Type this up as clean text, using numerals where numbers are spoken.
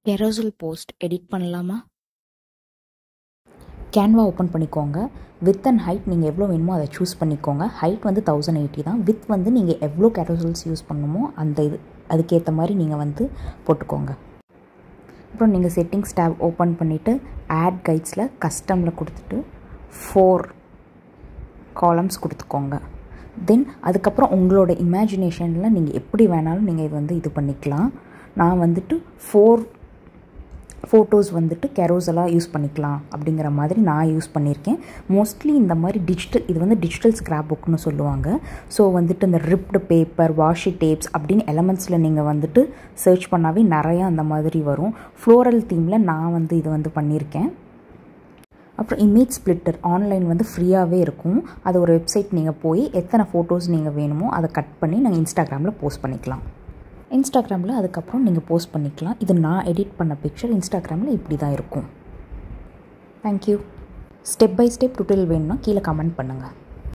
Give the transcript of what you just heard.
Carousel post edit பண்ணலாமா? Canva open பண்ணிக்கோங்க. With and height நீங்கள் எவ்வளோ வேணுமோ அதை சூஸ் பண்ணிக்கோங்க. ஹைட் வந்து 1080 தான். வித் வந்து நீங்கள் எவ்வளோ கேரோசல்ஸ் யூஸ் பண்ணணுமோ அதுக்கேற்ற மாதிரி நீங்கள் வந்து போட்டுக்கோங்க. அப்புறம் நீங்கள் செட்டிங்ஸ் டேப் ஓப்பன் பண்ணிவிட்டு ஆட் கைட்ஸில் கஸ்டமில் கொடுத்துட்டு 4 காலம்ஸ் கொடுத்துக்கோங்க. தென் அதுக்கப்புறம் உங்களோட இமேஜினேஷனில் நீங்கள் எப்படி வேணாலும் நீங்கள் இது வந்து இது பண்ணிக்கலாம். நான் வந்துட்டு 4 ஃபோட்டோஸ் வந்துட்டு கேரோசலாக யூஸ் பண்ணிக்கலாம் அப்படிங்கிற மாதிரி நான் யூஸ் பண்ணியிருக்கேன். மோஸ்ட்லி இந்த மாதிரி இது வந்து டிஜிட்டல் ஸ்க்ராப் புக்னு சொல்லுவாங்க. ஸோ வந்துட்டு இந்த ரிப்டு பேப்பர், வாஷி டேப்ஸ் அப்படின்னு எலமெண்ட்ஸில் நீங்கள் வந்துட்டு சர்ச் பண்ணாவே நிறையா அந்த மாதிரி வரும். ஃப்ளோரல் தீமில் நான் வந்து இது வந்து பண்ணியிருக்கேன். அப்புறம் இமேஜ் ஸ்ப்ளிட்டர் ஆன்லைன் வந்து ஃப்ரீயாகவே இருக்கும். அது ஒரு வெப்சைட் நீங்கள் போய் எத்தனை ஃபோட்டோஸ் நீங்கள் வேணுமோ அதை கட் பண்ணி நாங்கள் இன்ஸ்டாகிராமில் போஸ்ட் பண்ணிக்கலாம். இன்ஸ்டாகிராமில் அதுக்கப்புறம் நீங்கள் போஸ்ட் பண்ணிக்கலாம். இது நான் எடிட் பண்ண பிக்சர். இன்ஸ்டாகிராமில் இப்படி தான் இருக்கும். Thank you. Step by step tutorial வேணும்னா கீழே கமெண்ட் பண்ணுங்கள்.